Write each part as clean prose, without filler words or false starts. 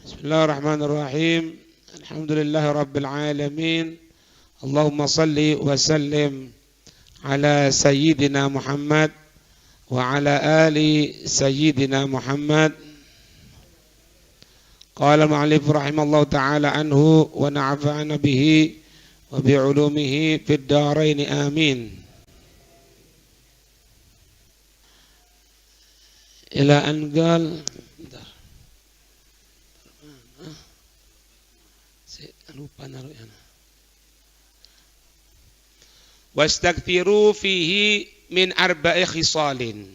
Bismillahirrahmanirrahim. Alhamdulillahi Rabbil Alamin. Allahumma salli wa sallim ala Sayyidina Muhammad wa ala ali Sayyidina Muhammad. Qala al-mu'allif rahimallahu ta'ala anhu wa na'afa'ana bihi wa bi'ulumihi fid darain amin. Ila an qal lupa naruh ya. Wastaghfiru fihi min arba'i khisalin.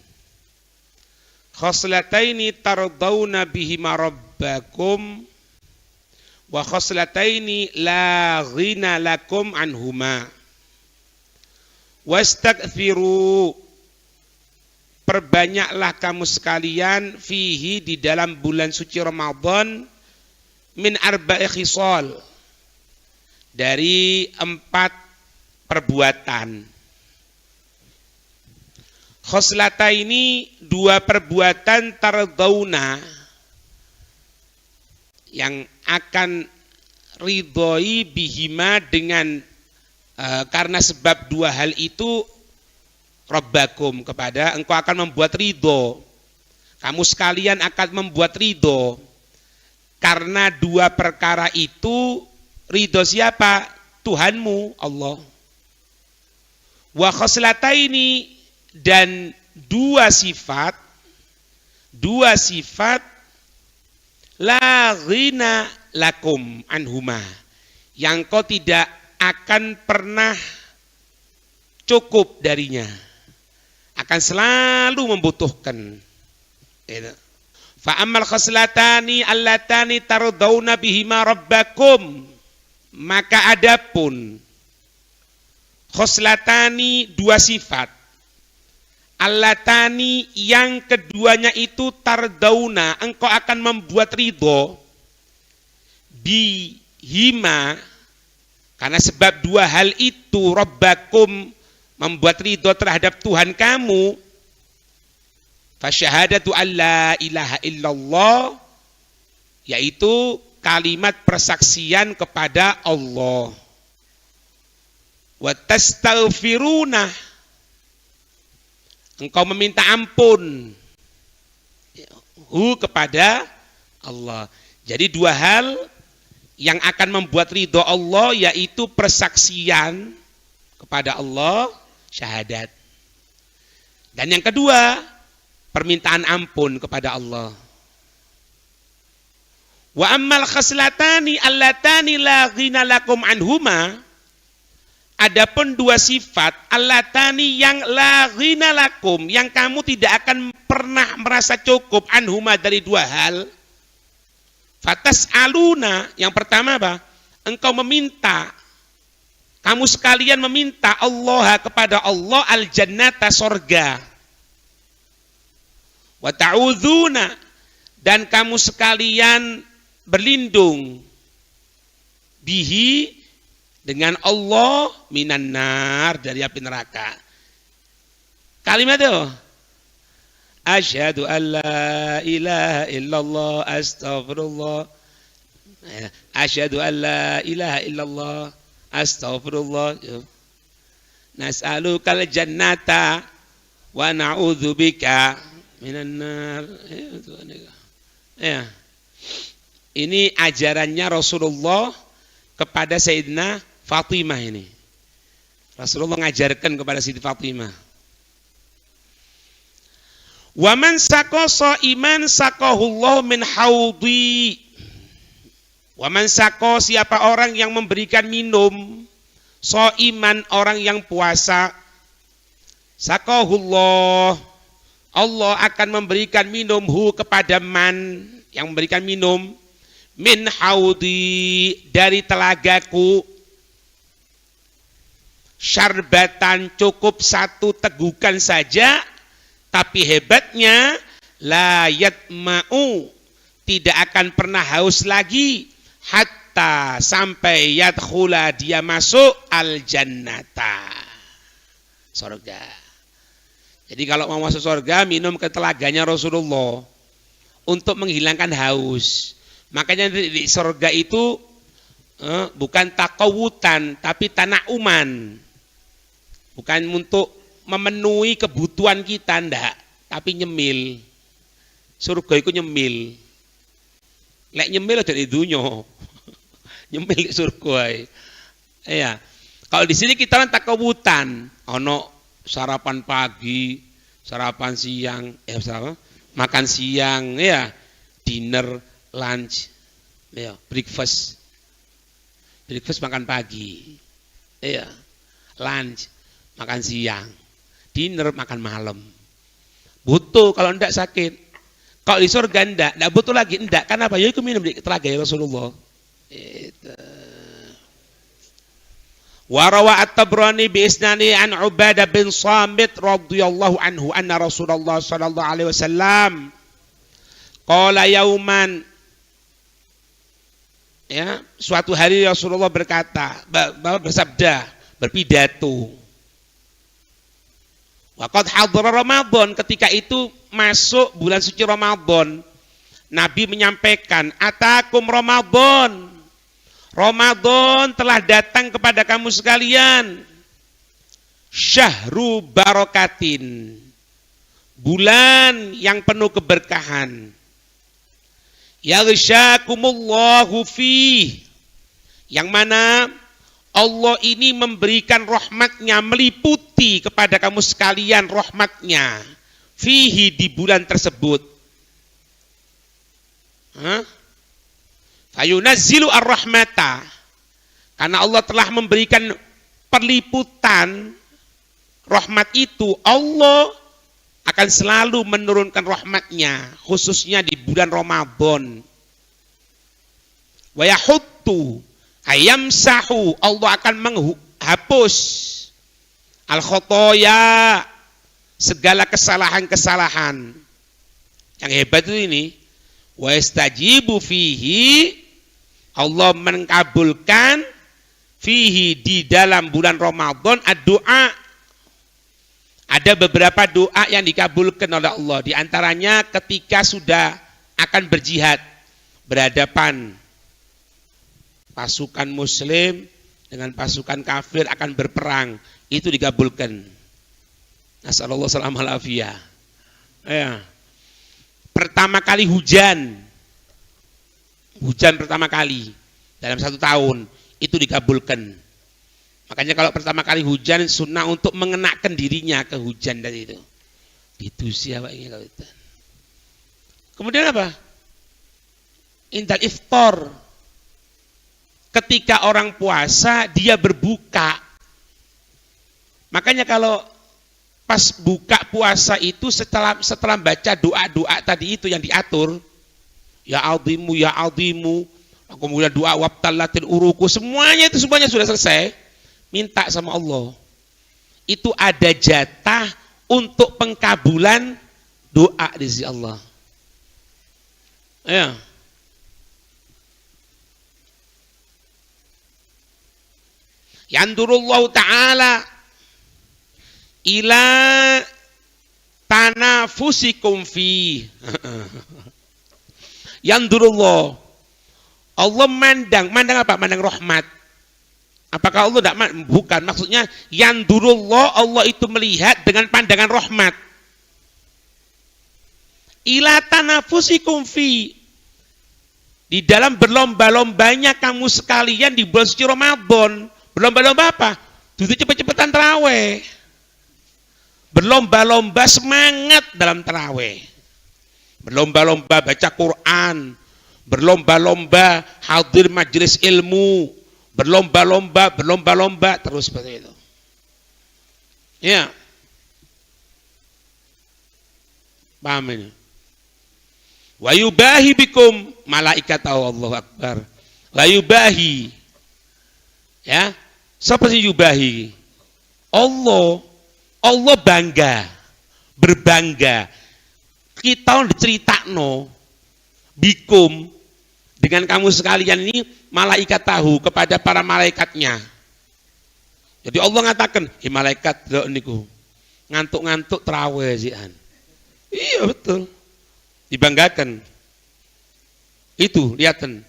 Khoslataini tardawna bihima rabbakum wa khoslataini la ghina lakum anhuma. Wastaghfiru, perbanyaklah kamu sekalian fihi, di dalam bulan suci Ramadan, min arba'i khisal, dari 4 perbuatan. Khoslata ini 2 perbuatan tardawna, yang akan ridhoi bihima dengan karena sebab 2 hal itu, rabbakum, kepada engkau akan membuat ridho, kamu sekalian akan membuat ridho. Karena 2 perkara itu, ridho siapa? Tuhanmu, Allah. Wa khoslataini, dan 2 sifat la ghina lakum anhuma, yang kau tidak akan pernah cukup darinya, akan selalu membutuhkan. Fa ammal khoslatani allatani tardawna bihima rabbakum, maka adapun khoslatani 2 sifat, allatani yang keduanya itu tardawna, engkau akan membuat ridho, bihima, karena sebab 2 hal itu, rabbakum, membuat ridho terhadap Tuhan kamu. Fasyahadatu alla ilaha illallah, yaitu kalimat persaksian kepada Allah. Wa tastaghfiruna, engkau meminta ampun kepada Allah. Jadi 2 hal yang akan membuat ridho Allah, yaitu persaksian kepada Allah, syahadat. Dan yang kedua, permintaan ampun kepada Allah. Wa ammal khaslatani allatani la ghina lakum anhuma, adapun 2 sifat allatani yang la ghina lakum, yang kamu tidak akan pernah merasa cukup, anhuma, dari 2 hal. Fatas aluna, yang pertama apa? Engkau meminta, kamu sekalian meminta Allah, kepada Allah, al jannata, sorga. Wa ta'udzuna, dan kamu sekalian berlindung, bihi, dengan Allah, minan nar, dari api neraka. Kalimat itu, asyhadu an la ilaha illallah astaghfirullah, asyhadu an la ilaha illallah astaghfirullah, nas'alukal jannata wa na'udzubika minan nar. Ya. Ini ajarannya Rasulullah kepada Sayyidina Fatimah ini. Rasulullah mengajarkan kepada Siti Fatimah. Wa man saqasa iman saqahullahu min haudi. Wa man saqa, siapa orang yang memberikan minum, so iman, orang yang puasa, saqahullah, Allah akan memberikan minum kepada man, yang memberikan minum, min haudi, dari telagaku, syarbatan, cukup 1 tegukan saja, tapi hebatnya la yatma'u, tidak akan pernah haus lagi, hatta, sampai yadkhula, dia masuk al jannata, surga. Jadi kalau mau masuk surga, minum ke telaganya Rasulullah untuk menghilangkan haus. Makanya di surga itu bukan takawutan tapi tanauman. Bukan untuk memenuhi kebutuhan kita ndak, tapi nyemil. Surga itu nyemil. Lek nyemil aja di dunya. Nyemil di surga. Iya. Kalau di sini kita kan takawutan, ono sarapan pagi, sarapan siang, makan siang, ya, dinner, lunch, ya, breakfast makan pagi, ya, lunch makan siang, dinner makan malam. Butuh kalau ndak sakit. Kalau di surga ndak butuh lagi, ndak. Kenapa? Ya itu minum di telaga ya Rasulullah. Itu. Warawa at-Tabrani bi isnani an Ubadah bin Samit radhiyallahu anhu anna Rasulullah sallallahu alaihi wasallam qala yauman, ya, suatu hari Rasulullah berkata, bersabda, berpidato. Waqad hadara Ramadan, ketika itu masuk bulan suci Ramadan. Nabi menyampaikan, atakum Ramadan. Ramadan telah datang kepada kamu sekalian. Syahru barokatin, bulan yang penuh keberkahan. Yaghsyakumullahu fih, yang mana Allah ini memberikan rahmatnya, meliputi kepada kamu sekalian rahmatnya. Fihi, di bulan tersebut. Fayunazzilu ar-rahmata, karena Allah telah memberikan perliputan rahmat itu, Allah akan selalu menurunkan rahmatnya, khususnya di bulan Ramadan. Wa yahuttu ayamsahu, Allah akan menghapus al-khotoya, segala kesalahan-kesalahan. Yang hebat itu ini, wa yastajibu fihi, Allah mengabulkan fihi, di dalam bulan Ramadan, ad-doa. Ada beberapa doa yang dikabulkan oleh Allah. Di antaranya ketika sudah akan berjihad, berhadapan pasukan muslim dengan pasukan kafir akan berperang, itu dikabulkan. Nasallallahu salamah alafiyah. Ya. Pertama kali hujan pertama kali dalam 1 tahun, itu dikabulkan. Makanya kalau pertama kali hujan, sunnah untuk mengenakan dirinya ke hujan dari itu. Ditusi apa ini kalau itu. Kemudian apa? Indal iftar, ketika orang puasa dia berbuka. Makanya kalau pas buka puasa itu setelah baca doa-doa tadi itu yang diatur, ya azimu, kemudian doa wabtallatil uruku, semuanya sudah selesai. Minta sama Allah. Itu ada jatah untuk pengkabulan doa di sisi Allah. Ya. Yandurullahu ta'ala ila tanafusikum fi. Yandurullah, Allah mandang apa? Mandang rahmat. Apakah Allah tidak? Bukan, maksudnya yandurullah, Allah itu melihat dengan pandangan rahmat. Ila tanafusikum fi, di dalam berlomba-lombanya kamu sekalian di bulan suci Ramadan. Berlomba-lomba apa? Duduk cepet-cepetan taraweh. Berlomba-lomba semangat dalam taraweh. Berlomba-lomba baca Quran. Berlomba-lomba hadir majelis ilmu. Berlomba-lomba terus seperti itu. Ya. Paham ini? Wa yubahi bikum malaikat Allahu akbar. Wa yubahi. Ya. Siapa sih yubahi? Allah bangga, berbangga. Kita diceritakno bikum, dengan kamu sekalian ini, malaikat tahu kepada para malaikatnya. Jadi Allah ngatakan, malaikat lho niku ngantuk-ngantuk terawih jian. Iya betul. Dibanggakan. Itu lihatan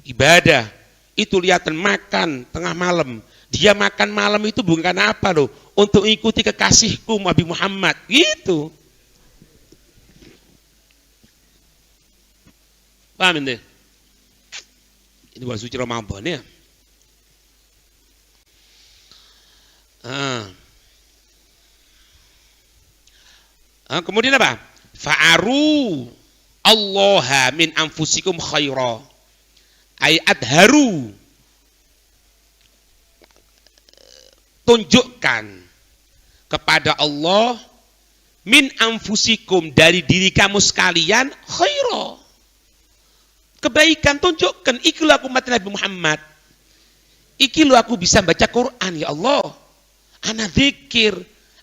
ibadah. Itu lihatan makan tengah malam. Dia makan malam itu bukan karena apa loh? Untuk ikuti kekasihku Nabi Muhammad. Gitu. Paham ini? Ini bulan suci Ramadan ya. Kemudian apa? Fa'aru Allah min anfusikum khaira. Ay adharu. Tunjukkan kepada Allah min anfusikum dari diri kamu sekalian khaira. Kebaikan tunjukkan. Iki aku umat Nabi Muhammad. Iki aku bisa baca Quran ya Allah. Ana zikir,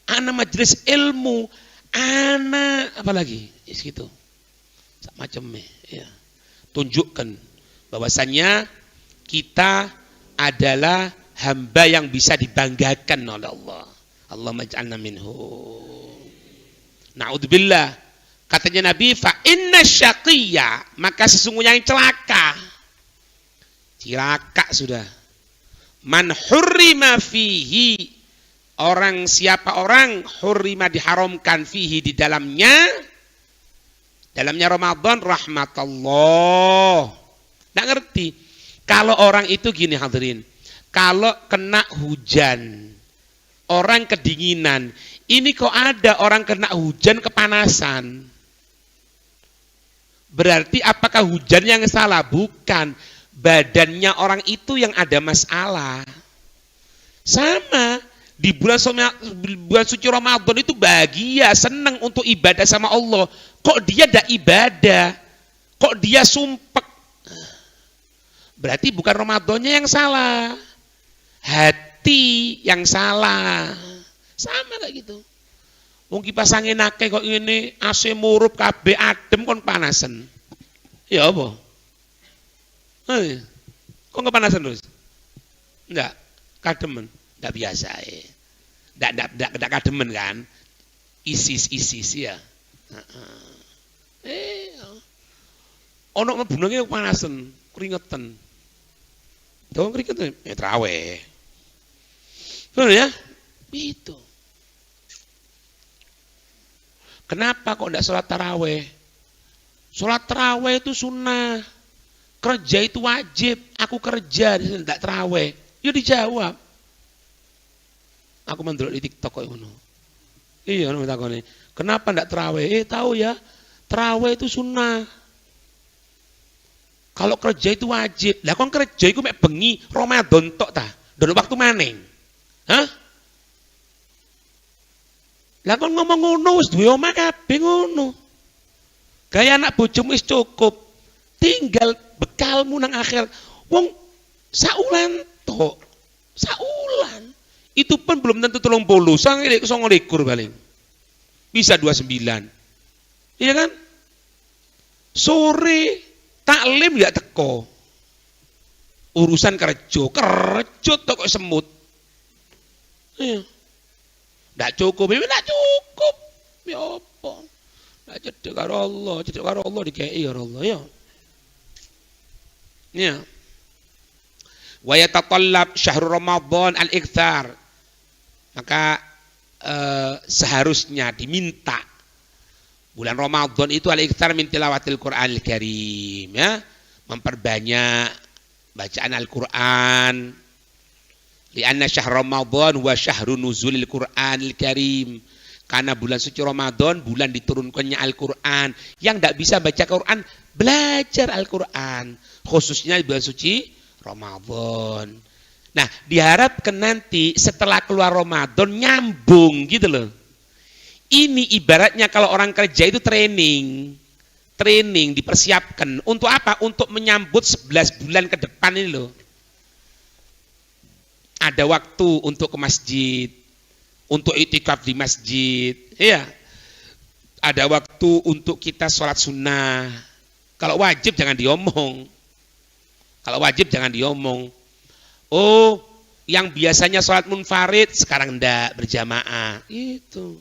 ana majelis ilmu, ana apa lagi? Gitu. Macamnya ya. Tunjukkan bahwasanya kita adalah hamba yang bisa dibanggakan oleh Allah. Allahumma ij'alna minhu. Na'udzubillah. Katanya Nabi, fa inna syaqiyya, maka sesungguhnya yang celaka. Celaka sudah. Man hurrima fihi, orang siapa orang hurrima diharamkan fihi di dalamnya Ramadan rahmatullah. Nggak ngerti. Kalau orang itu gini hadirin, kalau kena hujan, orang kedinginan, ini kok ada orang kena hujan kepanasan. Berarti apakah hujan yang salah? Bukan. Badannya orang itu yang ada masalah. Sama. Di bulan suci Ramadan itu bahagia, senang untuk ibadah sama Allah. Kok dia tidak ibadah? Kok dia sumpek? Berarti bukan Ramadannya yang salah. Hati yang salah. Sama kayak gitu. Wong kipas angin akeh kok ngene, AC murup kabeh adem kon panasan. Ya apa? Kok kepanasan terus? Enggak, kademen. Enggak biasa ya. Enggak kademen kan? Isis ya. Ono mebunenge panasan, keringetan. Dong keringetan, ya traweh. Betul ya? Itu. Kenapa kok enggak sholat taraweh? Sholat taraweh itu sunnah. Kerja itu wajib. Aku kerja, enggak taraweh. Ya dijawab. Aku mendelok di TikTok kok ngono. Iya, ono takone. Kenapa enggak taraweh? Tahu ya. Taraweh itu sunnah. Kalau kerja itu wajib. Lah kon kerja iku mek bengi Ramadan tok ta? Dono waktu maning. Hah? Lah kon ngomong ngono wis duwe omah kabeh ngono. Gaya anak bojomu wis cukup. Tinggal bekalmu nang akhir. Wong saulan tok. Saulan. Itu pun belum tentu 30, 29 paling. Bisa 29. Iya kan? Sore taklim ya teko. Urusan kerja tok kok semut. Iya. Nggak cukup, nggak cukup. Ya apa? Nggak cedek karo Allah, dikei karo Allah ya. Ya. Wa yatatallab syahrul Ramadan al-iktsar. Maka seharusnya diminta bulan Ramadan itu al-iktsar min tilawatil Qur'anil Karim ya. Memperbanyak bacaan Al-Qur'an. Lianna syahr Ramadan wa syahru nuzulil Qur'anil Karim. Karena bulan suci Ramadan, bulan diturunkannya Al-Qur'an. Yang tidak bisa baca Quran, belajar Al-Qur'an. Khususnya di bulan suci Ramadan. Nah, diharapkan nanti setelah keluar Ramadan nyambung gitu loh. Ini ibaratnya kalau orang kerja itu training dipersiapkan. Untuk apa? Untuk menyambut 11 bulan ke depan ini loh. Ada waktu untuk ke masjid, untuk itikaf di masjid, ya. Ada waktu untuk kita sholat sunnah. Kalau wajib jangan diomong. Oh, yang biasanya sholat munfarid sekarang enggak berjamaah. Itu.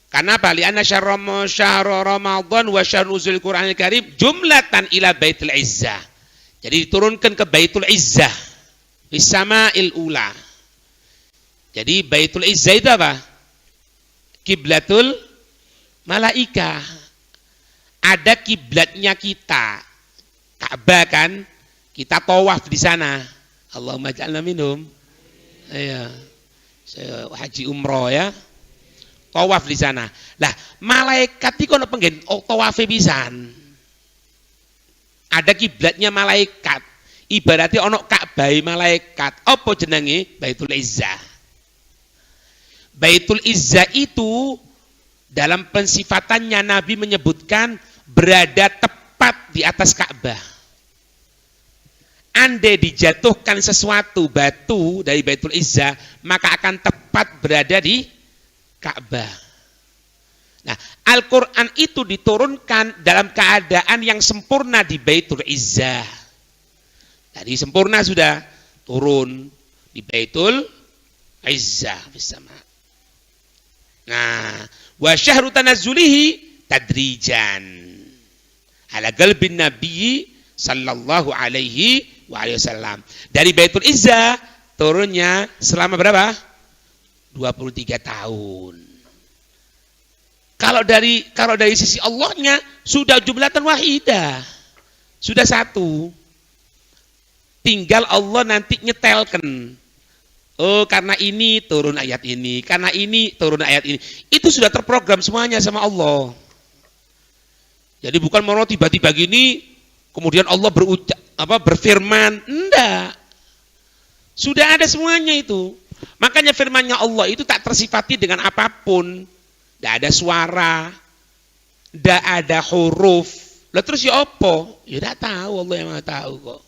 Karena apa? Li'anna syahra Ramadan wa syahr nuzul Qur'anil Karim jumlatan ila Baitul Izzah. Jadi diturunkan ke Baitul Izzah. Fis sama'il ula. Jadi Baitul Izzah itu apa? Kiblatul malaika. Ada kiblatnya kita. Ka'bah kan? Kita tawaf di sana. Allahumma ja'alna minhum. Iya. Saya haji umroh ya. Tawaf di sana. Lah, malaikat iki ono penggen tawafe pisan. Ada kiblatnya malaikat. Ibaratnya ono Ka'bah malaikat. Apa jenenge? Baitul Izzah. Baitul Izzah itu dalam pensifatannya Nabi menyebutkan berada tepat di atas Ka'bah. Andai dijatuhkan sesuatu batu dari Baitul Izzah, maka akan tepat berada di Ka'bah. Nah, Al-Quran itu diturunkan dalam keadaan yang sempurna di Baitul Izzah. Tadi sempurna sudah turun di Baitul Izzah. Nah, wa syahru tanazzulihi tadrijan ala qalbin nabi sallallahu alaihi wasallam. Dari Baitul Izzah turunnya selama berapa? 23 tahun. Kalau dari sisi Allahnya sudah jumlatan wahidah. Sudah satu. Tinggal Allah nanti nyetelkan. Oh, karena ini turun ayat ini, karena ini turun ayat ini. Itu sudah terprogram semuanya sama Allah. Jadi bukan mau tiba-tiba gini kemudian Allah berfirman, enggak. Sudah ada semuanya itu. Makanya firman-Nya Allah itu tak tersifati dengan apapun. Tidak ada suara, tidak ada huruf. Lah terus ya apa? Ya tidak tahu, Allah yang Maha tahu kok.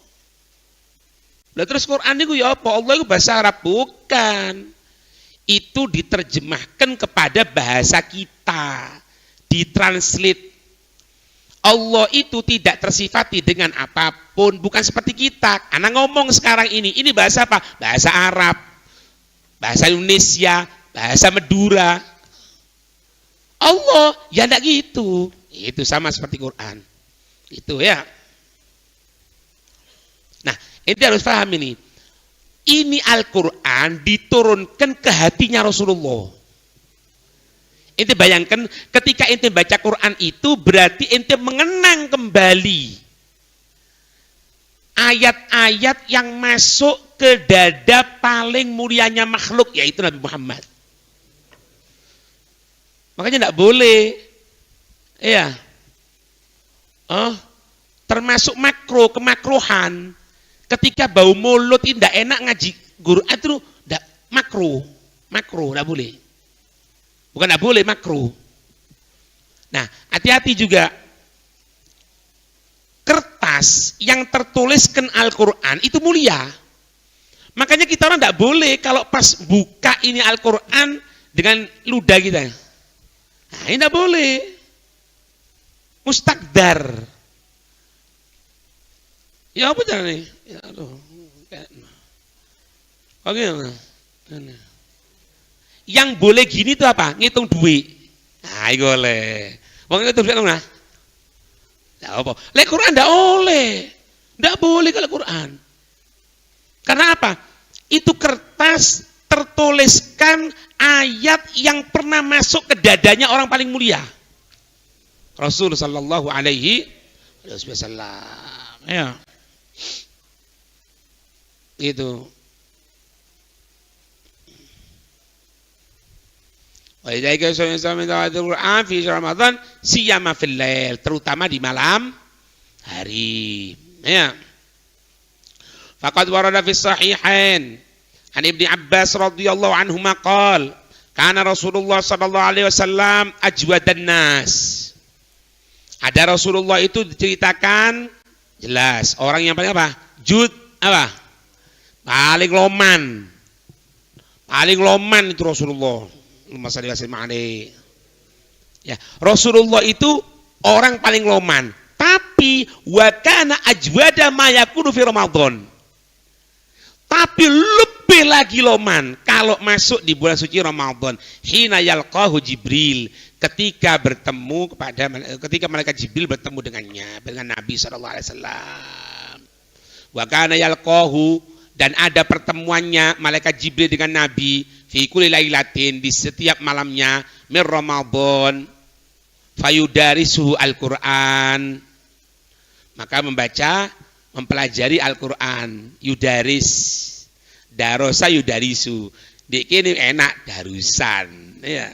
Lah terus Quran itu ya apa? Allah itu bahasa Arab bukan. Itu diterjemahkan kepada bahasa kita, ditranslate. Allah itu tidak tersifati dengan apapun, bukan seperti kita. Karena ngomong sekarang ini bahasa apa? Bahasa Arab, bahasa Indonesia, bahasa Madura. Allah ya enggak gitu. Itu sama seperti Quran. Itu ya. Nah, ente harus paham ini. Ini Al-Quran diturunkan ke hatinya Rasulullah. Ente bayangkan ketika ente baca Quran itu berarti ente mengenang kembali ayat-ayat yang masuk ke dada paling mulianya makhluk, yaitu Nabi Muhammad. Makanya tidak boleh, ya, termasuk makro, kemakruhan. Ketika bau mulut tidak enak ngaji Quran itu tidak makro, tidak boleh. Bukan tidak boleh, makro. Nah, hati-hati juga. Kertas yang tertuliskan Al-Quran itu mulia. Makanya kita orang tidak boleh kalau pas buka ini Al-Quran dengan ludah kita. Nah, ini tidak boleh. Mustakdar. Ya apa cara nih? Ya aduh. Bagaimana? Yang boleh gini tuh apa? Ngitung duit. Nah, itu boleh. Wong ngitung duit nah. Enggak apa. Lek Quran enggak boleh. Enggak boleh kalau Quran. Karena apa? Itu kertas tertuliskan ayat yang pernah masuk ke dadanya orang paling mulia. Rasul sallallahu alaihi wasallam. Ya. Itu. Wa idza kana Al-Qur'an fi Ramadan siyama fil lail, terutama di malam hari. Ya. Faqad warada fi sahihain an Ibnu Abbas radhiyallahu anhuma qala kana Rasulullah sallallahu alaihi wasallam ajwadan nas. Ada Rasulullah itu diceritakan jelas orang yang paling apa? Jud apa? Paling loman. Paling loman itu Rasulullah. Ya, Rasulullah itu orang paling loman, tapi wa kana ajwada ma yakunu fi Ramadan. Tapi lebih lagi loman kalau masuk di bulan suci Ramadan. Hina yalqahu Jibril, ketika malaikat Jibril bertemu dengan Nabi sallallahu alaihi wasallam. Wa kana yalqahu, dan ada pertemuannya malaikat Jibril dengan Nabi fi kulli lailatin, di setiap malamnya min Ramadan, fayudarisuhu al-Qur'an, maka mempelajari Al-Qur'an. Yudaris, darosa yudarisu, dik ini enak darusan ya.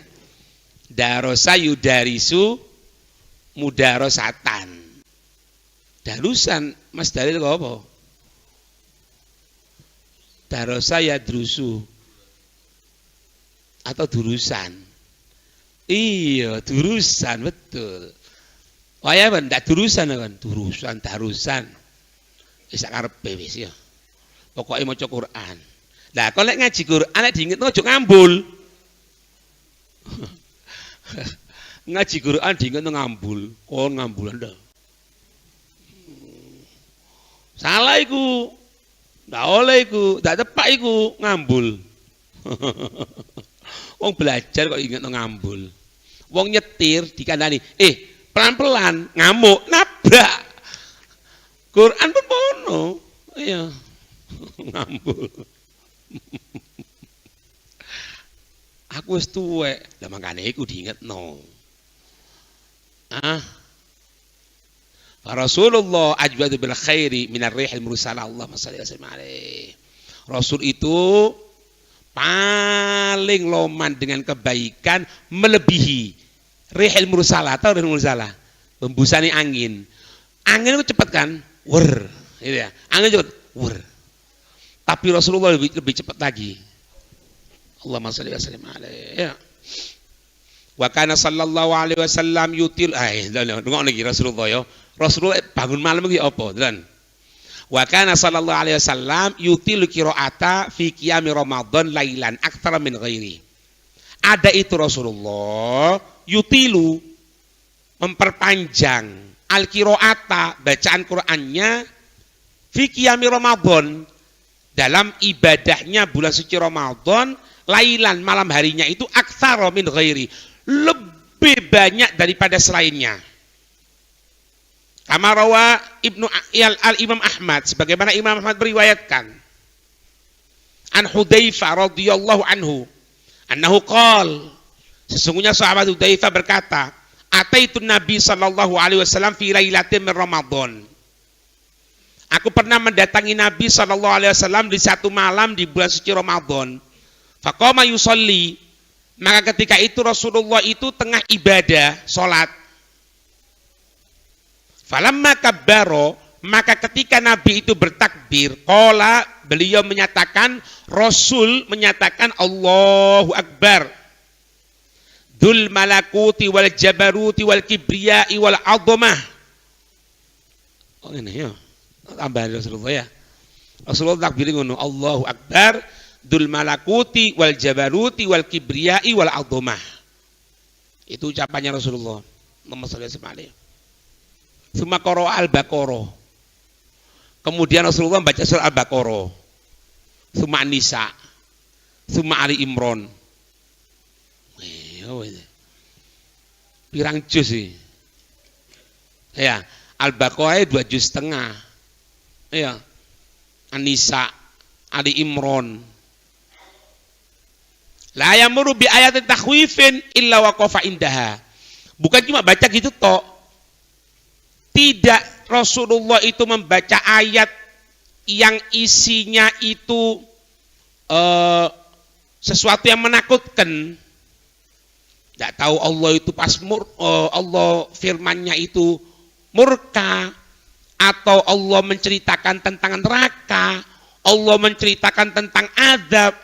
Darosa yudarisu mudarosatan. Darusan Mas Dalil kok apa? Darosa yadrusu atau durusan. Iya, durusan betul. Oh ya, ndak durusan kan? Durusan, darusan. Wis karepe wis ya. Pokoke maca Quran. Lah kok lek ngaji Quran lek diingetno aja ngambul. Ngaji Quran diingetno ngambul. Kon ngambul Anda. Salah iku. Ndak oleh iku, ndak tepak iku ngambul. Wong belajar kok ingetno ngambul. Wong nyetir dikandani, pelan-pelan, ngamuk, nabrak. Quran pun mono. Iya. Ngambul. Aku wis tuwek, lah mangkane iku diingetno. Rasulullah ajwadu bil khairi minar rihil mursalah. Allahumma shalli wa sallim alaihi. Rasul itu paling loman dengan kebaikan melebihi rihil mursalah. Tahu rihil mursalah? Hembusane angin. Angin itu cepat kan? Wer, gitu ya. Angin cepat, wer. Tapi Rasulullah lebih cepat lagi. Allahumma shalli wa sallim alaihi. Ya. Wa kana sallallahu alaihi wasallam yutil dengar lagi Rasulullah ya. Rasulullah bangun malam iki apa, Dran? Wa kana sallallahu alaihi wasallam yutil qiraata fi qiyami Ramadan lailan aktsara min ghairi. Ada itu Rasulullah yutilu, memperpanjang al-qiraata, bacaan Qur'annya fi qiyami Ramadan, dalam ibadahnya bulan suci Ramadan, lailan, malam harinya itu aktsara min ghairi, lebih banyak daripada selainnya. Kama rawa Imam Ahmad, sebagaimana Imam Ahmad beriwayatkan an Hudzaifah radhiyallahu anhu annahu qala, sesungguhnya sahabat Hudzaifah berkata, ataitu Nabi sallallahu alaihi wasallam fi lailatin min Ramadan. Aku pernah mendatangi Nabi sallallahu alaihi wasallam di satu malam di bulan suci Ramadan. Faqama yusolli, maka ketika itu Rasulullah itu tengah ibadah, salat. Falamma kabbaro, maka ketika Nabi itu bertakbir, qala, beliau menyatakan, Rasul menyatakan Allahu Akbar. Dzul malakuti wal jabaruti wal kibriyai wal azamah. Oh ini ya. Tambahan Rasulullah ya. Rasulullah takbir ngono, Allahu Akbar, dzul malakuti wal jabaruti wal kibriyai wal azamah. Itu ucapannya Rasulullah. Allahumma shalli alaihi. Summa qara'a al-Baqarah. Kemudian Rasulullah membaca surah Al-Baqarah. Summa An-Nisa. Summa Ali Imran. Pirang juz sih? Ya, Al-Baqarah 2,5 juz. Ya. An-Nisa, Ali Imran. La yamuru bi ayatin takhwifin illa waqafa indaha. Bukan cuma baca gitu tok. Tidak, Rasulullah itu membaca ayat yang isinya itu sesuatu yang menakutkan. Tidak tahu Allah itu pas Allah firmannya itu murka, atau Allah menceritakan tentang neraka, Allah menceritakan tentang azab.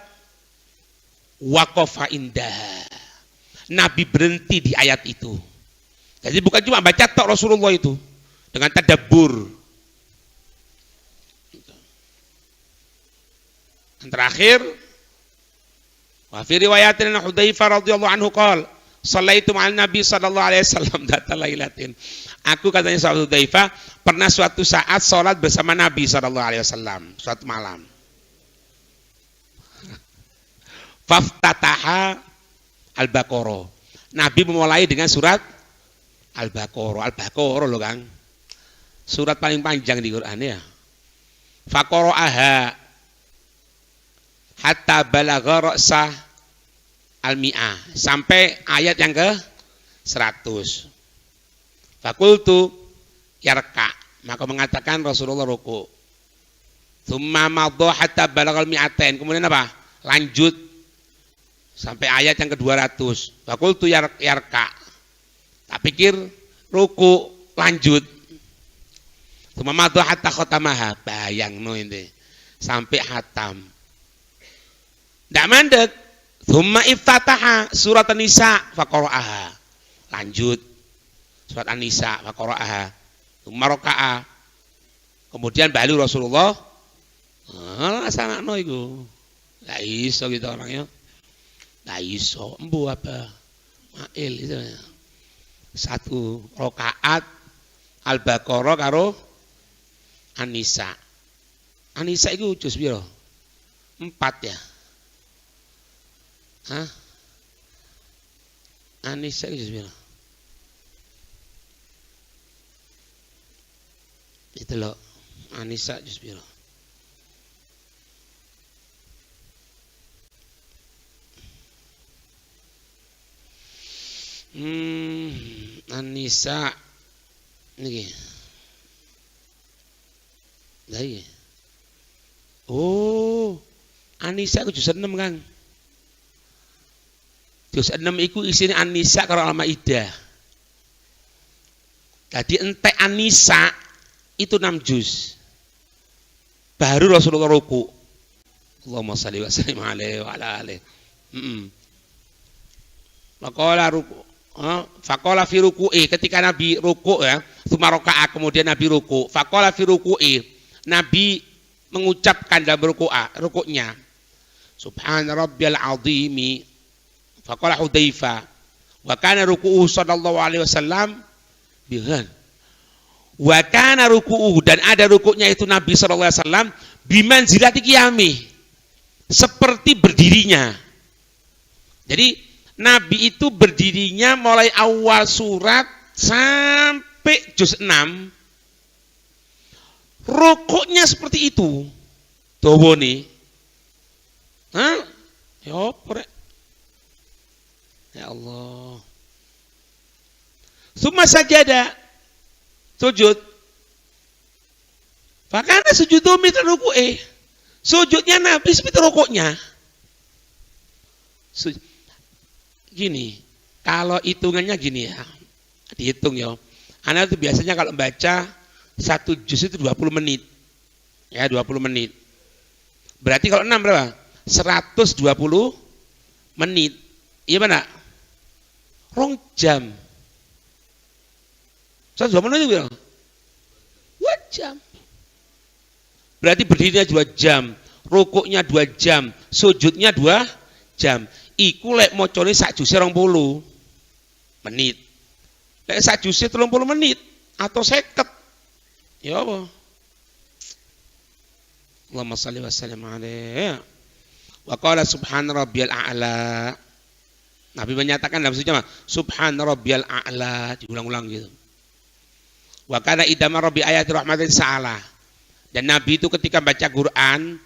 Waqafa indah. Nabi berhenti di ayat itu. Jadi bukan cuma baca tok Rasulullah itu, dengan tadabbur. Yang terakhir, wa fi riwayatin Hudzaifah radhiyallahu anhu qala, shallaitu ma'an Nabi sallallahu alaihi wasallam dzata lailatin. Aku, katanya sahabat Hudzaifah, pernah suatu saat salat bersama Nabi sallallahu alaihi wasallam suatu malam. Faftataha al-Baqarah. Nabi memulai dengan surat Al-Baqarah. Al-Baqarah loh Kang. Surat paling panjang di Quran ya. Faqara'aha hatta balagha ra'sa al-mi'ah. Sampai ayat yang ke 100. Fakultu yarka. Maka mengatakan Rasulullah ruku. Tsumma madha hatta balaghal mi'atain. Kemudian apa? Lanjut sampai ayat yang ke-200. Fakultu yarka. Tak pikir ruku lanjut. Tsumma madha hatta khatamaha. Bayangno ini. Sampai hatam. Ndak mandek. Tsumma iftataha surat An-Nisa faqara'aha. Lanjut surat An-Nisa faqara'aha. Tsumma raka'a. Kemudian bali Rasulullah laksanakan iku. Lah iso gitu orangnya. Lah iso, embu apa? Mail itu. Satu rakaat Al-Baqarah karo An-Nisa. An-Nisa iku juz piro? 4 ya. Hah? An-Nisa iku juz piro? Itu loh. An-Nisa juz piro? An-Nisa niki. Lah iki. Oh, An-Nisa ku juz 6 Kang. Juz 6 iku isine An-Nisa karo Al-Maidah. Jadi entek An-Nisa itu 6 juz. Baru Rasulullah ruku. Allahumma shalli wa sallim alaihi wa ala alihi. Faqala ruku. Faqala fi ruku'i, ketika Nabi ruku ya, tsumma raka'a, kemudian Nabi ruku. Faqala fi ruku'i, Nabi mengucapkan dalam rukuknya Subhana rabbiyal azimi. Faqala Hudzaifah wa kana ruku'uhu sallallahu alaihi wasallam bihan. Wa kana ruku'uhu, dan ada rukuknya itu Nabi sallallahu alaihi wasallam bimanzilati qiyami, seperti berdirinya. Jadi Nabi itu berdirinya mulai awal surat sampai juz 6. Rukuknya seperti itu. Dawa nih. Hah? Ya apa rek? Ya Allah. Summa sajada. Sujud. Fakana sujudu mithla ruku'i. Sujudnya Nabi seperti rukuknya. Gini, kalau hitungannya gini ya, dihitung ya. Anak itu biasanya kalau baca 1 juz itu 20 menit. Ya, 20 menit. Berarti kalau 6 berapa? 120 menit. Iya mana? 2 jam. 120 menit itu berapa? 2 jam. Berarti berdirinya 2 jam, rukuknya 2 jam, sujudnya 2 jam. Iku lek mocone sak juz 20 menit. Lek sak juz 30 menit atau 50. Ya apa? Allahumma shalli wa sallim alaihi. Wa qala subhana rabbiyal a'la. Nabi menyatakan dalam sujud subhana rabbiyal a'la, diulang-ulang gitu. Wa kana idama rabbi ayati rahmatin sa'ala. Dan Nabi itu ketika baca Quran,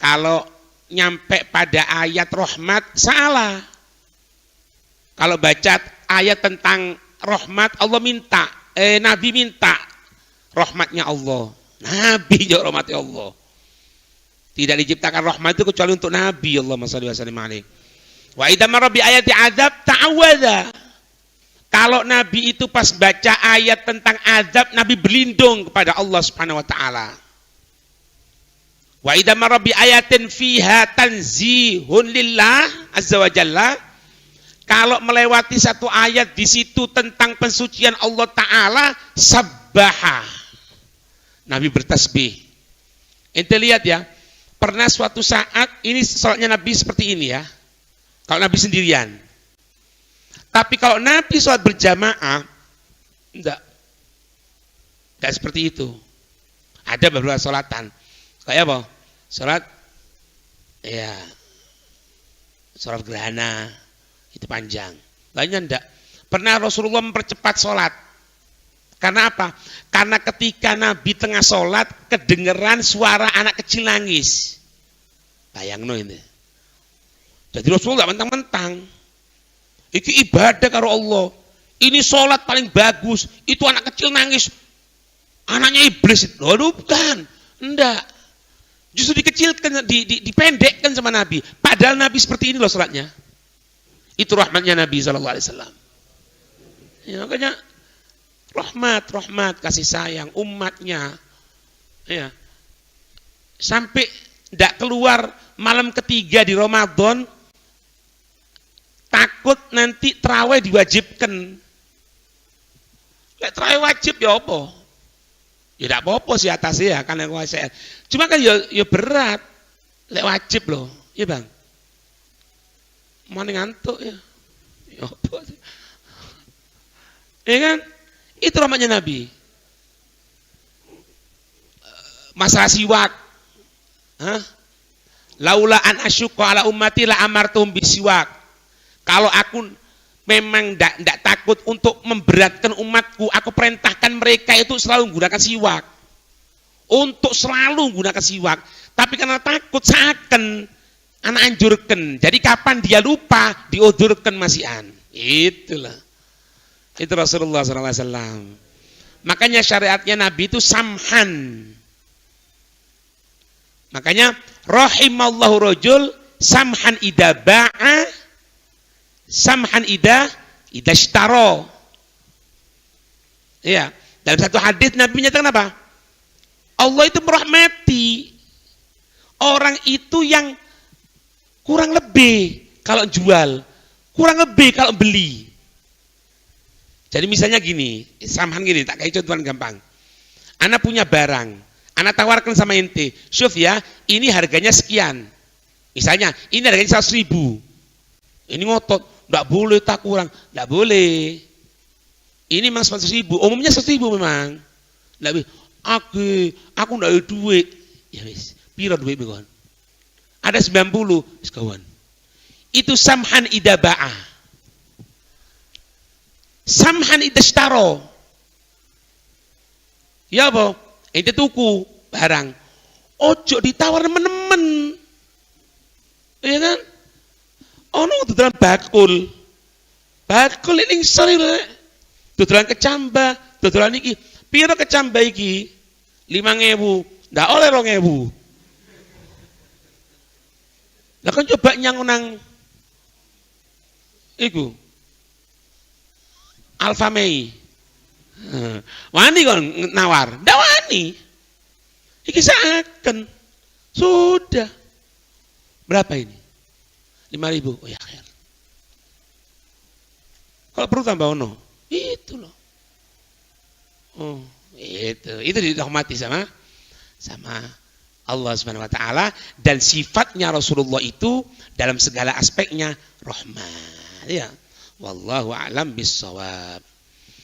kalau nyampe pada ayat rahmat salah. Kalau baca ayat tentang rahmat, Allah minta, Nabi minta rahmatnya Allah. Nabi juga rahmatnya Allah. Tidak diciptakan rahmat itu kecuali untuk Nabi. Allahumma shalli wa sallim alaihi. Wa idza marra bi ayati azab ta'awadza. Kalau Nabi itu pas baca ayat tentang azab, Nabi berlindung kepada Allah Subhanahu wa taala. Wa idza marra bi ayatin fiha tanzihun lillah azza wa jalla. Kalau melewati satu ayat di situ tentang pensucian Allah taala, sabbaha. Nabi bertasbih. Ente lihat ya, pernah suatu saat ini salatnya Nabi seperti ini ya. Kalau Nabi sendirian. Tapi kalau Nabi salat berjamaah, enggak seperti itu. Ada beberapa salatan. Kayak apa? Salat ya, salat gerhana itu panjang. Lainnya enggak. Pernah Rasulullah mempercepat sholat. Karena apa? Karena ketika Nabi tengah sholat, kedengeran suara anak kecil nangis. Bayangno ini. Jadi Rasulullah enggak mentang-mentang. Iki ibadah karo Allah. Ini sholat paling bagus. Itu anak kecil nangis. Anaknya iblis. Loh, bukan. Enggak. Justru dikecilkan, dipendekkan sama Nabi. Padahal Nabi seperti ini loh sholatnya. Itu rahmatnya Nabi SAW. Ya, makanya rahmat, kasih sayang umatnya. Ya. Sampai tidak keluar malam ketiga di Ramadan, takut nanti terawih diwajibkan. Lek terawih wajib ya apa? Ya tidak apa-apa sih atasnya ya, karena saya. Cuma kan ya berat, lek wajib loh, ya bang. Mana ngantuk ya? Ya apa sih? Ya kan? Itu rahmatnya Nabi. Masalah siwak. Hah? Laula an asyqa ala ummati la amartum bisiwak. Kalau aku memang tidak takut untuk memberatkan umatku, aku perintahkan mereka itu selalu menggunakan siwak. Untuk selalu menggunakan siwak. Tapi karena takut seakan anak anjurkan. Jadi kapan dia lupa, diodurkan masihan. Itulah. Itu Rasulullah SAW. Makanya syariatnya Nabi itu samhan. Makanya rahimallahu rajul samhan idza ba'a samhan idza ishtara. Ya, dalam satu hadis Nabi menyatakan apa? Allah itu merahmati orang itu yang kurang lebih kalau jual, kurang lebih kalau beli. Jadi misalnya gini, samhan gini, tak kayak contohan gampang. Ana punya barang, ana tawarkan sama ente, syuf ya, ini harganya sekian. Misalnya, ini harganya 100.000. Ini ngotot, enggak boleh tak kurang, enggak boleh. Ini memang 100.000, umumnya 100.000 memang. Enggak boleh. Aku enggak ada duit. Ya wis, piro duit kon? Ada 90, wis kawan. Itu samhan idza ba'a. Samhan idastaro. Ya apa? Ente tuku barang. Ojo ditawar nemen-nemen. Iya kan? Ono dodolan bakul. Bakul ini sore lek. Dodolan kecambah, dodolan iki. Piro kecambah iki? 5.000. Ndak oleh 2.000. Lah kan coba nyang nang iku. Alfa Mei. Wani kon nawar, ndak wani. Iki seakan. Sudah. Berapa ini? 5.000. Oh ya khair. Kalau perlu tambah ono. Itu loh. Oh, itu dirahmati sama Allah Subhanahu wa taala, dan sifatnya Rasulullah itu dalam segala aspeknya rahmat. Ya. Wallahu a'lam bissawab.